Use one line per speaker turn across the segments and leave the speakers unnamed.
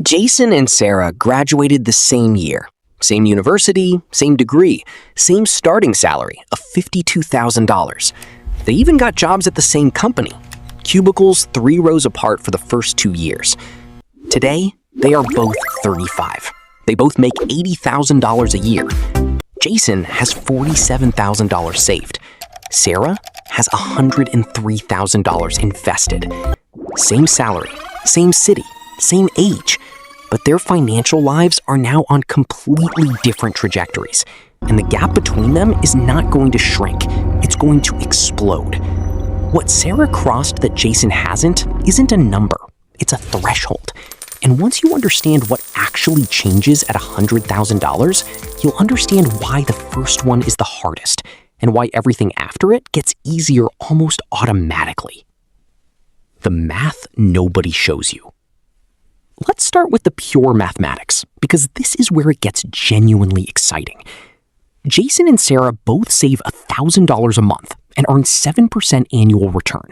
Jason and Sarah graduated the same year. Same university, same degree, same starting salary of $52,000. They even got jobs at the same company, cubicles 3 rows apart for the first 2 years. Today, they are both 35. They both make $80,000 a year. Jason has $47,000 saved. Sarah has $103,000 invested. Same salary, same city, same age. But their financial lives are now on completely different trajectories. And the gap between them is not going to shrink. It's going to explode. What Sarah crossed that Jason hasn't isn't a number. It's a threshold. And once you understand what actually changes at $100,000, you'll understand why the first one is the hardest and why everything after it gets easier almost automatically. The math nobody shows you. Let's start with the pure mathematics, because this is where it gets genuinely exciting. Jason and Sarah both save $1,000 a month and earn 7% annual return.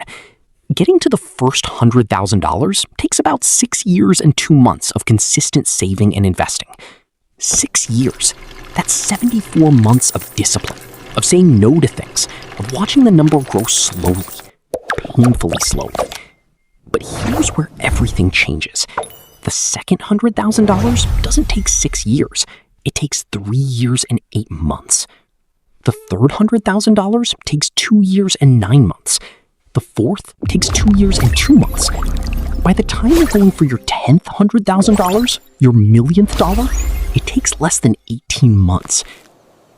Getting to the first $100,000 takes about 6 years and 2 months of consistent saving and investing. 6 years. That's 74 months of discipline, of saying no to things, of watching the number grow slowly, painfully slowly. But here's where everything changes. The second $100,000 doesn't take 6 years. It takes 3 years and 8 months. The third $100,000 takes 2 years and 9 months. The fourth takes 2 years and 2 months. By the time you're going for your 10th $100,000, your millionth dollar, it takes less than 18 months.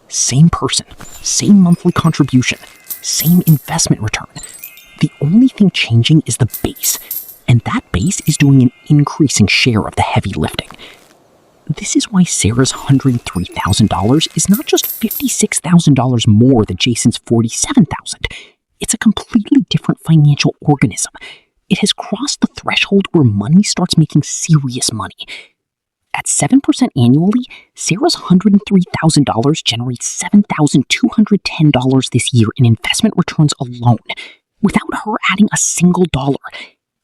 Same person, same monthly contribution, same investment return. The only thing changing is the base, and that base is doing an increasing share of the heavy lifting. This is why Sarah's $103,000 is not just $56,000 more than Jason's $47,000. It's a completely different financial organism. It has crossed the threshold where money starts making serious money. At 7% annually, Sarah's $103,000 generates $7,210 this year in investment returns alone, without her adding a single dollar.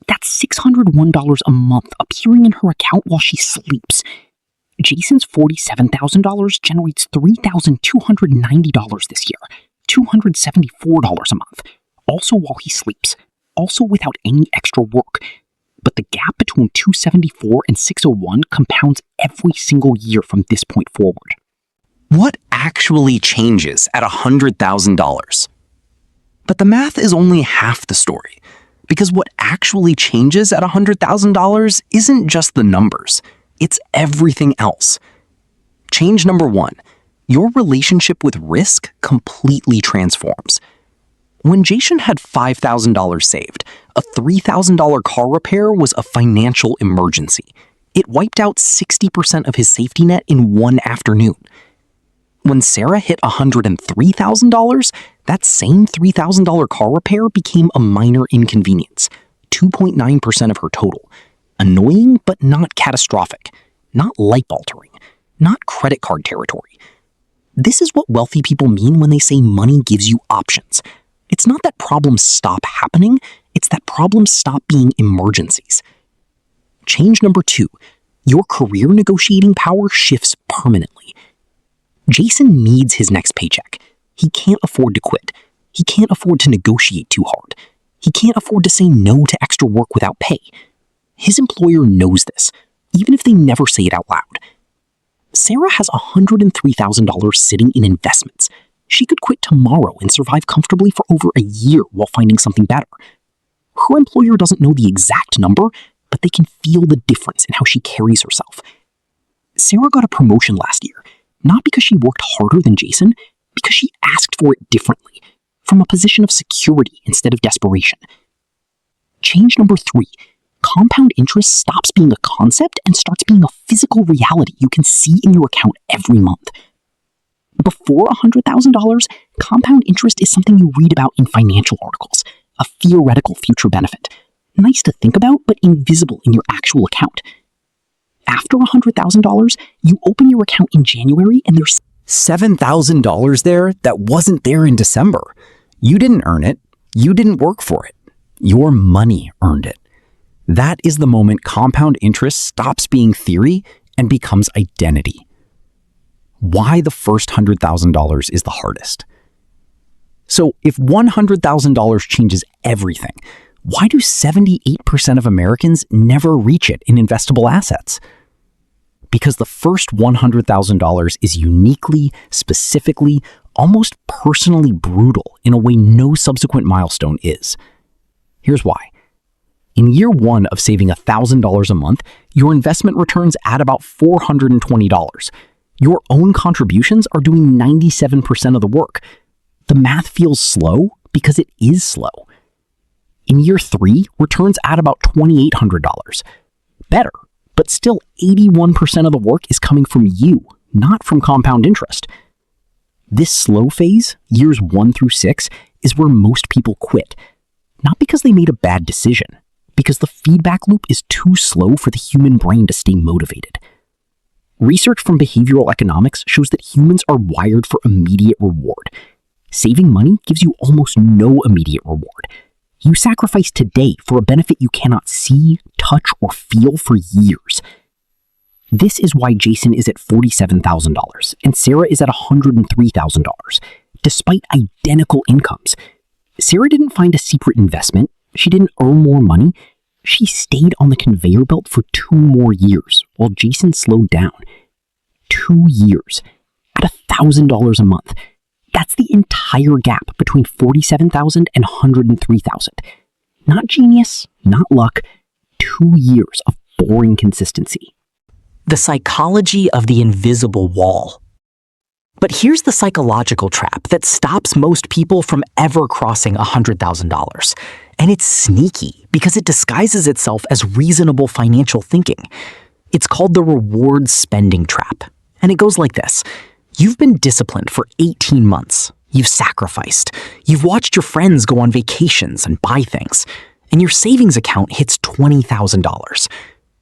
That's $601 a month appearing in her account while she sleeps. Jason's $47,000 generates $3,290 this year, $274 a month, also while he sleeps, also without any extra work. But the gap between $274 and $601 compounds every single year from this point forward.
What actually changes at $100,000? But the math is only half the story, because what actually changes at $100,000 isn't just the numbers, it's everything else. Change number 1. Your relationship with risk completely transforms. When Jason had $5,000 saved, a $3,000 car repair was a financial emergency. It wiped out 60% of his safety net in one afternoon. When Sarah hit $103,000, that same $3,000 car repair became a minor inconvenience, 2.9% of her total. Annoying, but not catastrophic, not life-altering, not credit card territory. This is what wealthy people mean when they say money gives you options. It's not that problems stop happening, it's that problems stop being emergencies. Change number 2, your career negotiating power shifts permanently. Jason needs his next paycheck. He can't afford to quit. He can't afford to negotiate too hard. He can't afford to say no to extra work without pay. His employer knows this, even if they never say it out loud. Sarah has $103,000 sitting in investments. She could quit tomorrow and survive comfortably for over a year while finding something better. Her employer doesn't know the exact number, but they can feel the difference in how she carries herself. Sarah got a promotion last year, not because she worked harder than Jason, because she asked for it differently, from a position of security instead of desperation. Change number 3. Compound interest stops being a concept and starts being a physical reality you can see in your account every month. Before $100,000, compound interest is something you read about in financial articles, a theoretical future benefit. Nice to think about, but invisible in your actual account. After $100,000, you open your account in January and there's $7,000 there that wasn't there in December. You didn't earn it. You didn't work for it. Your money earned it. That is the moment compound interest stops being theory and becomes identity. Why the first $100,000 is the hardest. So if $100,000 changes everything, why do 78% of Americans never reach it in investable assets? Because the first $100,000 is uniquely, specifically, almost personally brutal in a way no subsequent milestone is. Here's why. In year one of saving $1,000 a month, your investment returns add about $420. Your own contributions are doing 97% of the work. The math feels slow because it is slow. In year three, returns add about $2,800. Better, but still 81% of the work is coming from you, not from compound interest. This slow phase, years 1 through 6, is where most people quit. Not because they made a bad decision, because the feedback loop is too slow for the human brain to stay motivated. Research from behavioral economics shows that humans are wired for immediate reward. Saving money gives you almost no immediate reward. You sacrifice today for a benefit you cannot see, touch, or feel for years. This is why Jason is at $47,000 and Sarah is at $103,000, despite identical incomes. Sarah didn't find a secret investment. She didn't earn more money. She stayed on the conveyor belt for 2 more years while Jason slowed down. 2 years at $1,000 a month. That's the entire gap between $47,000 and $103,000. Not genius, not luck, 2 years of boring consistency.
The psychology of the invisible wall. But here's the psychological trap that stops most people from ever crossing $100,000. And it's sneaky because it disguises itself as reasonable financial thinking. It's called the reward spending trap. And it goes like this. You've been disciplined for 18 months. You've sacrificed. You've watched your friends go on vacations and buy things. And your savings account hits $20,000.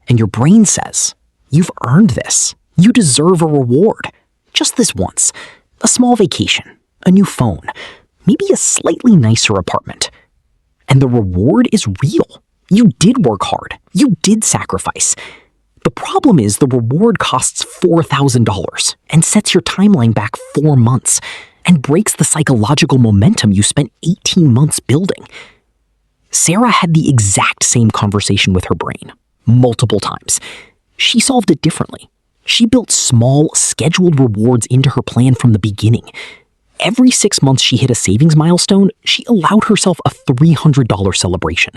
And your brain says, you've earned this. You deserve a reward. Just this once. A small vacation. A new phone. Maybe a slightly nicer apartment. And the reward is real. You did work hard. You did sacrifice. The problem is the reward costs $4,000 and sets your timeline back 4 months and breaks the psychological momentum you spent 18 months building. Sarah had the exact same conversation with her brain, multiple times. She solved it differently. She built small, scheduled rewards into her plan from the beginning. Every 6 months she hit a savings milestone, she allowed herself a $300 celebration.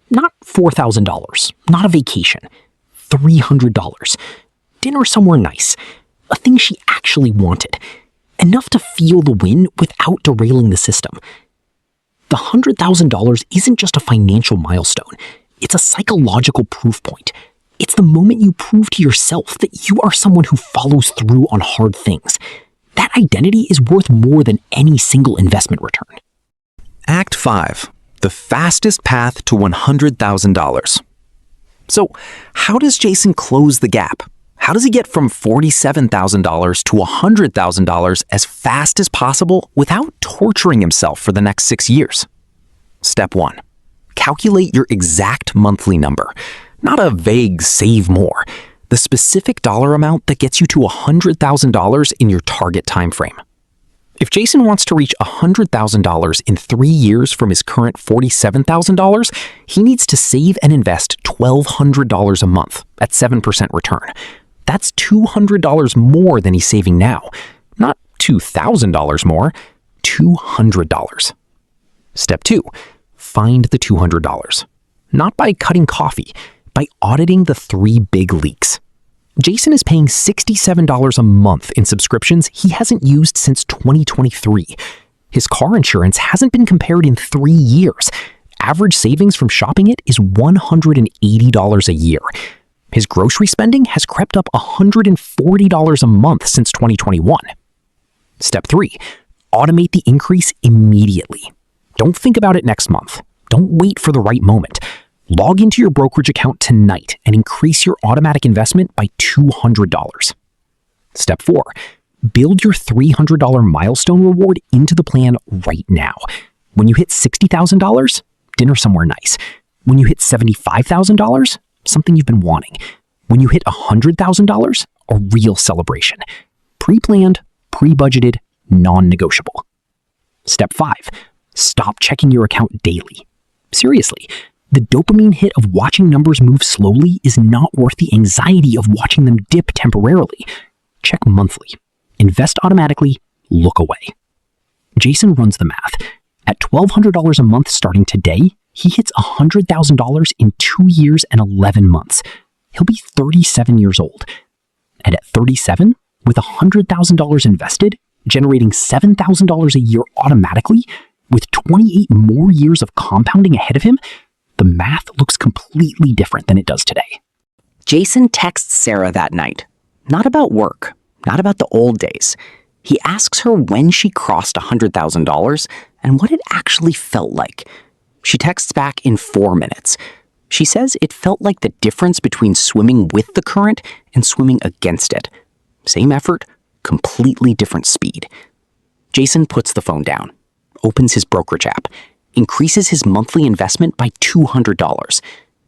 Not $4,000, not a vacation. $300. Dinner somewhere nice. A thing she actually wanted. Enough to feel the win without derailing the system. The $100,000 isn't just a financial milestone. It's a psychological proof point. It's the moment you prove to yourself that you are someone who follows through on hard things. That identity is worth more than any single investment return.
Act 5. The fastest path to $100,000. So, how does Jason close the gap? How does he get from $47,000 to $100,000 as fast as possible without torturing himself for the next 6 years? Step 1. Calculate your exact monthly number. Not a vague save more. The specific dollar amount that gets you to $100,000 in your target time frame. If Jason wants to reach $100,000 in 3 years from his current $47,000, he needs to save and invest $1,200 a month at 7% return. That's $200 more than he's saving now. Not $2,000 more, $200. Step 2, find the $200. Not by cutting coffee, by auditing the 3 big leaks. Jason is paying $67 a month in subscriptions he hasn't used since 2023. His car insurance hasn't been compared in 3 years. Average savings from shopping it is $180 a year. His grocery spending has crept up $140 a month since 2021. Step 3, automate the increase immediately. Don't think about it next month. Don't wait for the right moment. Log into your brokerage account tonight and increase your automatic investment by $200. Step 4, build your $300 milestone reward into the plan right now. When you hit $60,000, dinner somewhere nice.
When you hit $75,000, something you've been wanting. When you hit $100,000, a real celebration. Pre-planned, pre-budgeted, non-negotiable. Step 5. Stop checking your account daily. Seriously, the dopamine hit of watching numbers move slowly is not worth the anxiety of watching them dip temporarily. Check monthly. Invest automatically. Look away. Jason runs the math. At $1,200 a month starting today, he hits $100,000 in 2 years and 11 months. He'll be 37 years old. And at 37, with $100,000 invested, generating $7,000 a year automatically, with 28 more years of compounding ahead of him, the math looks completely different than it does today.
Jason texts Sarah that night. Not about work, not about the old days. He asks her when she crossed $100,000 and what it actually felt like. She texts back in 4 minutes. She says it felt like the difference between swimming with the current and swimming against it. Same effort, completely different speed. Jason puts the phone down, opens his brokerage app, increases his monthly investment by $200,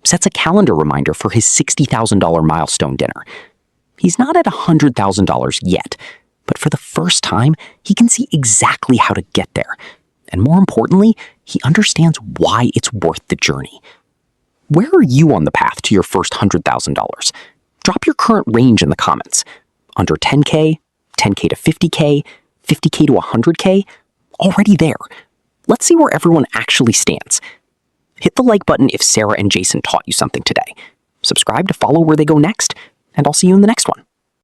sets a calendar reminder for his $60,000 milestone dinner. He's not at $100,000 yet, but for the first time, he can see exactly how to get there. And more importantly, he understands why it's worth the journey. Where are you on the path to your first $100,000? Drop your current range in the comments. Under 10K, 10K to 50K, 50K to 100K, already there. Let's see where everyone actually stands. Hit the like button if Sarah and Jason taught you something today. Subscribe to follow where they go next, and I'll see you in the next one.